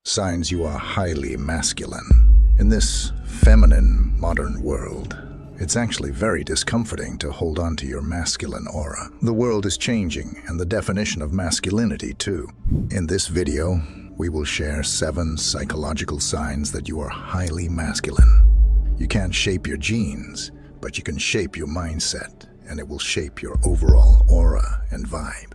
Signs you are highly masculine. In this feminine, modern world, it's actually very discomforting to hold on to your masculine aura. The world is changing, and the definition of masculinity too. In this video, we will share 7 psychological signs that you are highly masculine. You can't shape your genes, but you can shape your mindset, and it will shape your overall aura and vibe.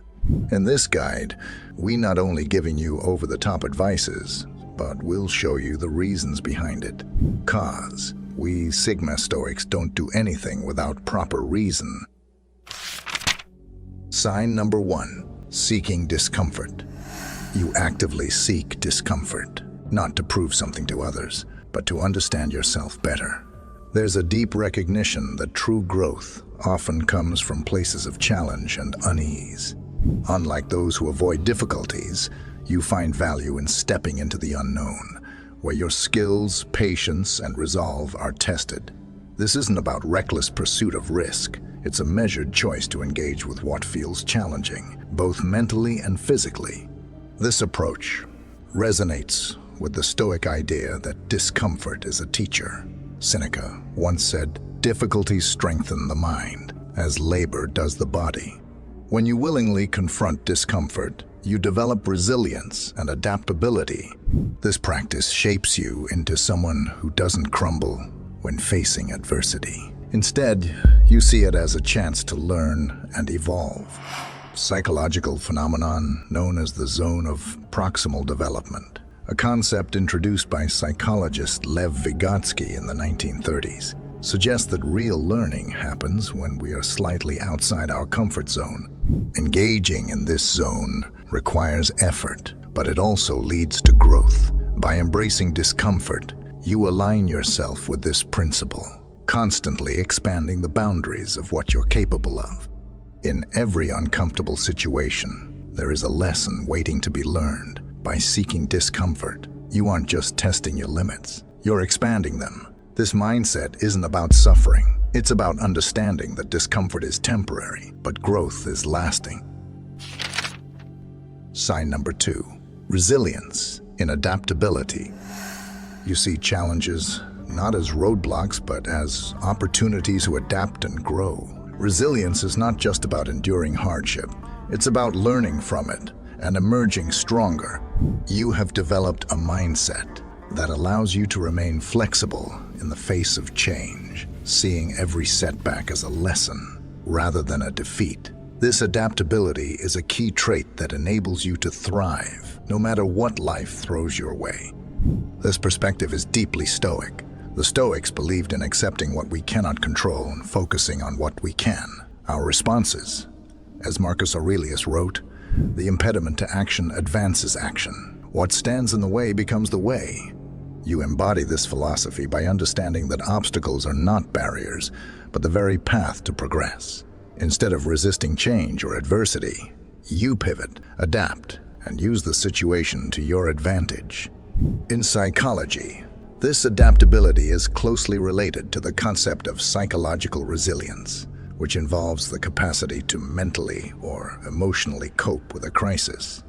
In this guide, we not only giving you over-the-top advices, but we'll show you the reasons behind it. Cause we Sigma Stoics don't do anything without proper reason. Sign number 1, seeking discomfort. You actively seek discomfort, not to prove something to others, but to understand yourself better. There's a deep recognition that true growth often comes from places of challenge and unease. Unlike those who avoid difficulties, you find value in stepping into the unknown, where your skills, patience, and resolve are tested. This isn't about reckless pursuit of risk. It's a measured choice to engage with what feels challenging, both mentally and physically. This approach resonates with the Stoic idea that discomfort is a teacher. Seneca once said, "Difficulties strengthen the mind, as labor does the body." When you willingly confront discomfort, you develop resilience and adaptability. This practice shapes you into someone who doesn't crumble when facing adversity. Instead, you see it as a chance to learn and evolve. Psychological phenomenon known as the zone of proximal development, a concept introduced by psychologist Lev Vygotsky in the 1930s, suggests that real learning happens when we are slightly outside our comfort zone. Engaging in this zone requires effort, but it also leads to growth. By embracing discomfort, you align yourself with this principle, constantly expanding the boundaries of what you're capable of. In every uncomfortable situation, there is a lesson waiting to be learned. By seeking discomfort, you aren't just testing your limits, you're expanding them. This mindset isn't about suffering. It's about understanding that discomfort is temporary, but growth is lasting. Sign number 2, resilience in adaptability. You see challenges not as roadblocks, but as opportunities to adapt and grow. Resilience is not just about enduring hardship. It's about learning from it and emerging stronger. You have developed a mindset that allows you to remain flexible in the face of change, seeing every setback as a lesson rather than a defeat. This adaptability is a key trait that enables you to thrive, no matter what life throws your way. This perspective is deeply Stoic. The Stoics believed in accepting what we cannot control and focusing on what we can, our responses. As Marcus Aurelius wrote, "The impediment to action advances action. What stands in the way becomes the way." You embody this philosophy by understanding that obstacles are not barriers, but the very path to progress. Instead of resisting change or adversity, you pivot, adapt, and use the situation to your advantage. In psychology, this adaptability is closely related to the concept of psychological resilience, which involves the capacity to mentally or emotionally cope with a crisis.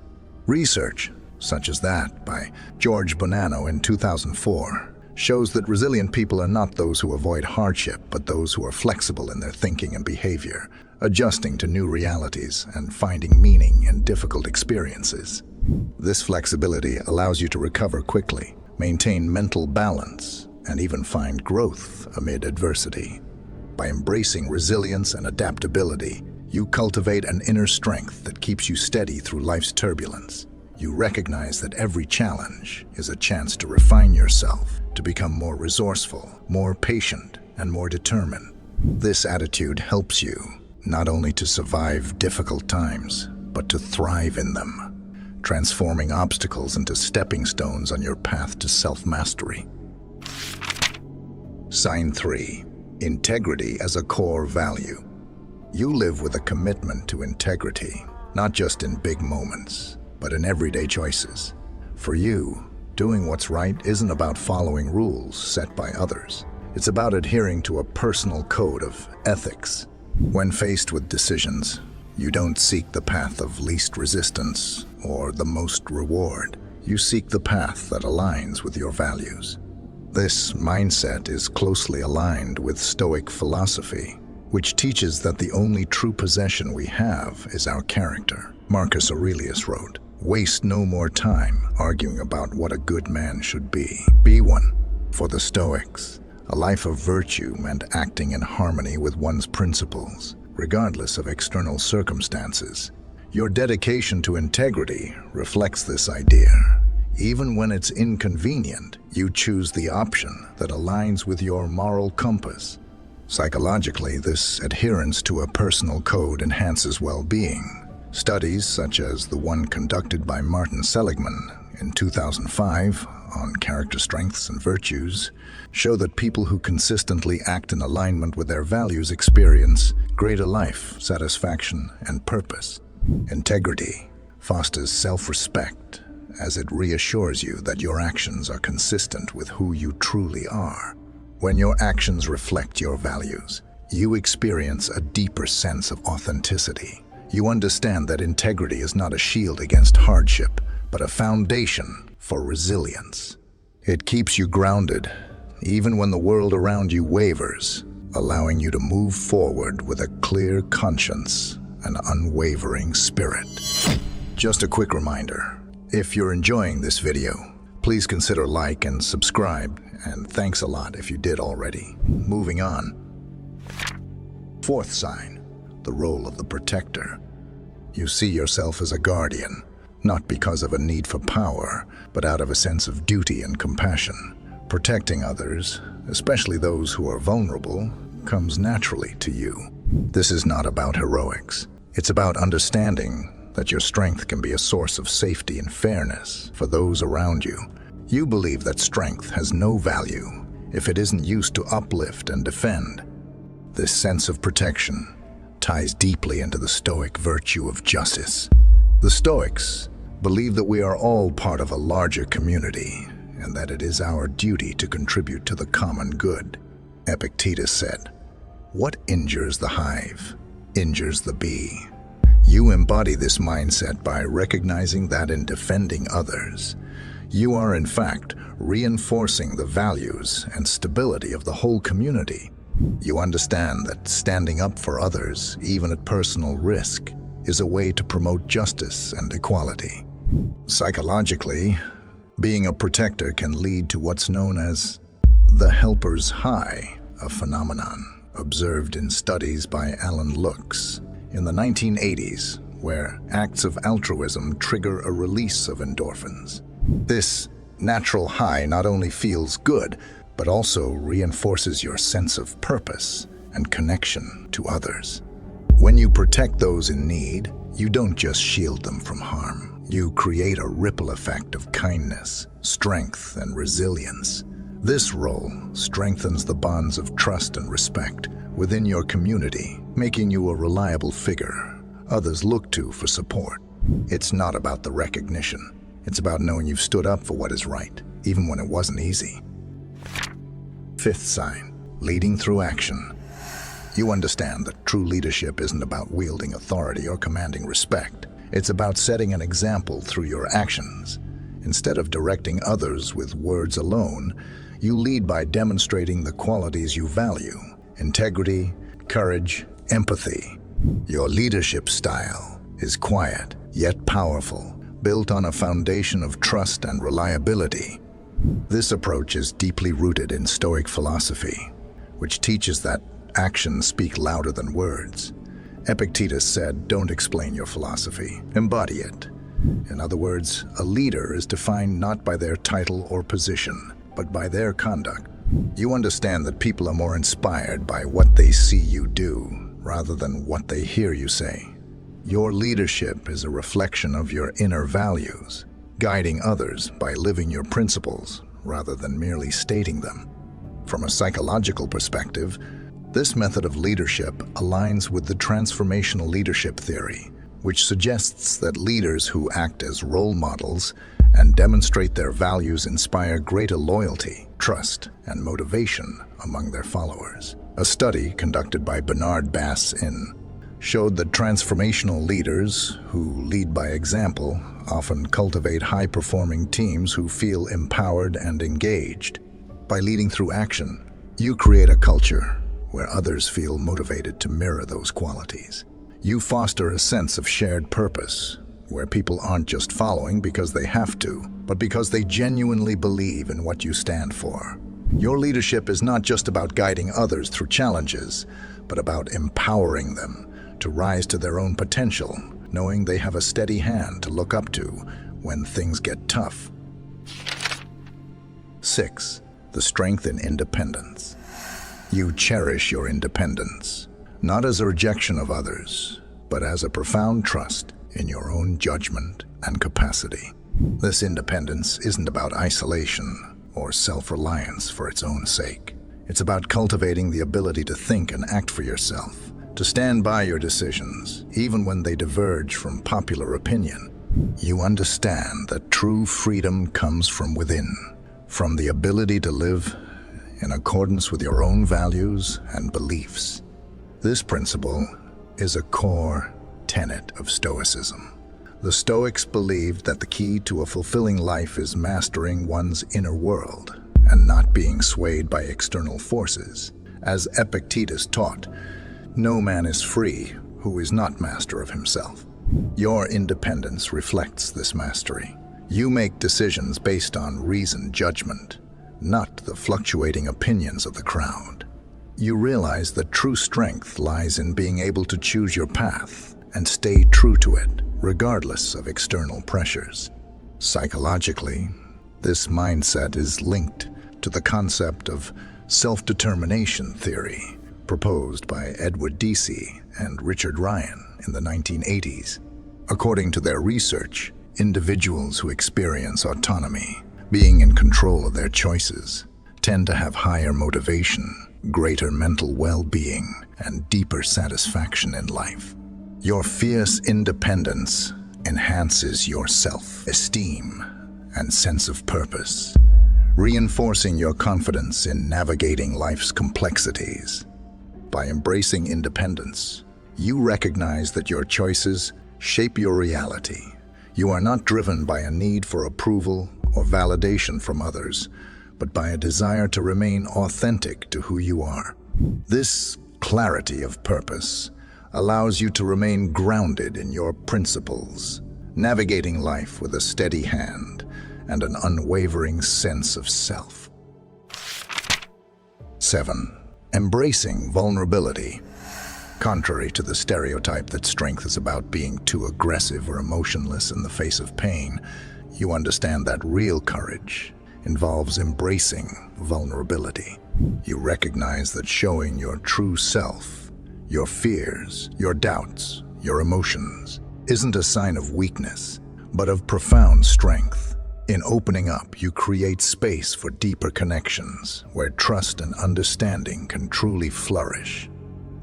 Research, such as that by George Bonanno in 2004, shows that resilient people are not those who avoid hardship, but those who are flexible in their thinking and behavior, adjusting to new realities and finding meaning in difficult experiences. This flexibility allows you to recover quickly, maintain mental balance, and even find growth amid adversity. By embracing resilience and adaptability, you cultivate an inner strength that keeps you steady through life's turbulence. You recognize that every challenge is a chance to refine yourself, to become more resourceful, more patient, and more determined. This attitude helps you not only to survive difficult times, but to thrive in them, transforming obstacles into stepping stones on your path to self-mastery. Sign 3, integrity as a core value. You live with a commitment to integrity, not just in big moments, but in everyday choices. For you, doing what's right isn't about following rules set by others. It's about adhering to a personal code of ethics. When faced with decisions, you don't seek the path of least resistance or the most reward. You seek the path that aligns with your values. This mindset is closely aligned with Stoic philosophy, which teaches that the only true possession we have is our character. Marcus Aurelius wrote, "Waste no more time arguing about what a good man should be. Be one." For the Stoics, a life of virtue meant acting in harmony with one's principles, regardless of external circumstances. Your dedication to integrity reflects this idea. Even when it's inconvenient, you choose the option that aligns with your moral compass. Psychologically, this adherence to a personal code enhances well-being. Studies, such as the one conducted by Martin Seligman in 2005 on character strengths and virtues, show that people who consistently act in alignment with their values experience greater life satisfaction and purpose. Integrity fosters self-respect, as it reassures you that your actions are consistent with who you truly are. When your actions reflect your values, you experience a deeper sense of authenticity. You understand that integrity is not a shield against hardship, but a foundation for resilience. It keeps you grounded, even when the world around you wavers, allowing you to move forward with a clear conscience and unwavering spirit. Just a quick reminder, if you're enjoying this video, please consider like and subscribe, and thanks a lot if you did already. Moving on. Fourth sign, the role of the protector. You see yourself as a guardian, not because of a need for power, but out of a sense of duty and compassion. Protecting others, especially those who are vulnerable, comes naturally to you. This is not about heroics. It's about understanding that your strength can be a source of safety and fairness for those around you. You believe that strength has no value if it isn't used to uplift and defend. This sense of protection ties deeply into the Stoic virtue of justice. The Stoics believe that we are all part of a larger community and that it is our duty to contribute to the common good. Epictetus said, "What injures the hive injures the bee." You embody this mindset by recognizing that in defending others, you are in fact reinforcing the values and stability of the whole community. You understand that standing up for others, even at personal risk, is a way to promote justice and equality. Psychologically, being a protector can lead to what's known as the helper's high, a phenomenon observed in studies by Alan Lux in the 1980s, where acts of altruism trigger a release of endorphins. This natural high not only feels good, but also reinforces your sense of purpose and connection to others. When you protect those in need, you don't just shield them from harm. You create a ripple effect of kindness, strength, and resilience. This role strengthens the bonds of trust and respect within your community, making you a reliable figure others look to for support. It's not about the recognition. It's about knowing you've stood up for what is right, even when it wasn't easy. Fifth sign, leading through action. You understand that true leadership isn't about wielding authority or commanding respect. It's about setting an example through your actions. Instead of directing others with words alone, you lead by demonstrating the qualities you value: integrity, courage, empathy. Your leadership style is quiet, yet powerful, built on a foundation of trust and reliability. This approach is deeply rooted in Stoic philosophy, which teaches that actions speak louder than words. Epictetus said, "Don't explain your philosophy, embody it." In other words, a leader is defined not by their title or position, but by their conduct. You understand that people are more inspired by what they see you do, rather than what they hear you say. Your leadership is a reflection of your inner values, guiding others by living your principles rather than merely stating them. From a psychological perspective, this method of leadership aligns with the transformational leadership theory, which suggests that leaders who act as role models and demonstrate their values inspire greater loyalty, trust, and motivation among their followers. A study conducted by Bernard Bass in showed that transformational leaders who lead by example often cultivate high-performing teams who feel empowered and engaged. By leading through action, you create a culture where others feel motivated to mirror those qualities. You foster a sense of shared purpose, where people aren't just following because they have to, but because they genuinely believe in what you stand for. Your leadership is not just about guiding others through challenges, but about empowering them to rise to their own potential, knowing they have a steady hand to look up to when things get tough. 6. The strength in independence. You cherish your independence, not as a rejection of others, but as a profound trust in your own judgment and capacity. This independence isn't about isolation or self-reliance for its own sake. It's about cultivating the ability to think and act for yourself, to stand by your decisions, even when they diverge from popular opinion. You understand that true freedom comes from within, from the ability to live in accordance with your own values and beliefs. This principle is a core tenet of Stoicism. The Stoics believed that the key to a fulfilling life is mastering one's inner world and not being swayed by external forces. As Epictetus taught, no man is free who is not master of himself. Your independence reflects this mastery. You make decisions based on reasoned judgment, not the fluctuating opinions of the crowd. You realize that true strength lies in being able to choose your path and stay true to it, regardless of external pressures. Psychologically, this mindset is linked to the concept of self-determination theory, proposed by Edward Deci and Richard Ryan in the 1980s. According to their research, individuals who experience autonomy, being in control of their choices, tend to have higher motivation, greater mental well-being, and deeper satisfaction in life. Your fierce independence enhances your self-esteem and sense of purpose, reinforcing your confidence in navigating life's complexities. By embracing independence, you recognize that your choices shape your reality. You are not driven by a need for approval or validation from others, but by a desire to remain authentic to who you are. This clarity of purpose allows you to remain grounded in your principles, navigating life with a steady hand and an unwavering sense of self. 7. Embracing vulnerability. Contrary to the stereotype that strength is about being too aggressive or emotionless in the face of pain, you understand that real courage involves embracing vulnerability. You recognize that showing your true self, your fears, your doubts, your emotions, isn't a sign of weakness, but of profound strength. In opening up, you create space for deeper connections, where trust and understanding can truly flourish.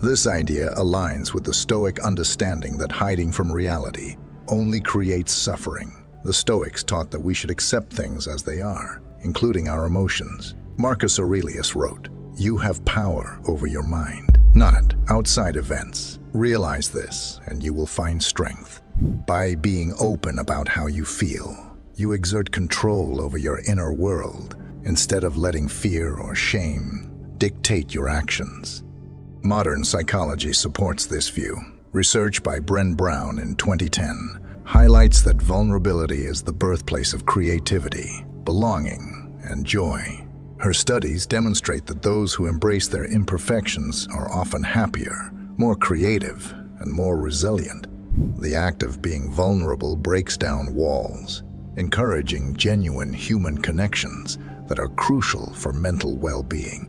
This idea aligns with the Stoic understanding that hiding from reality only creates suffering. The Stoics taught that we should accept things as they are, including our emotions. Marcus Aurelius wrote, "You have power over your mind, not outside events. Realize this, and you will find strength." By being open about how you feel, you exert control over your inner world instead of letting fear or shame dictate your actions. Modern psychology supports this view. Research by Bren Brown in 2010 highlights that vulnerability is the birthplace of creativity, belonging, and joy. Her studies demonstrate that those who embrace their imperfections are often happier, more creative, and more resilient. The act of being vulnerable breaks down walls, encouraging genuine human connections that are crucial for mental well-being.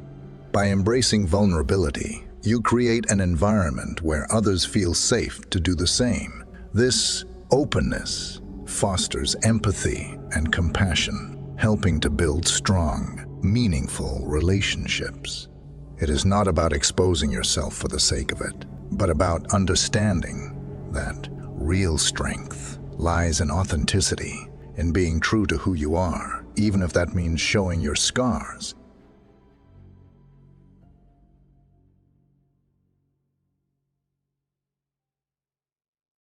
By embracing vulnerability, you create an environment where others feel safe to do the same. This openness fosters empathy and compassion, helping to build strong, meaningful relationships. It is not about exposing yourself for the sake of it, but about understanding that real strength lies in authenticity, in being true to who you are, even if that means showing your scars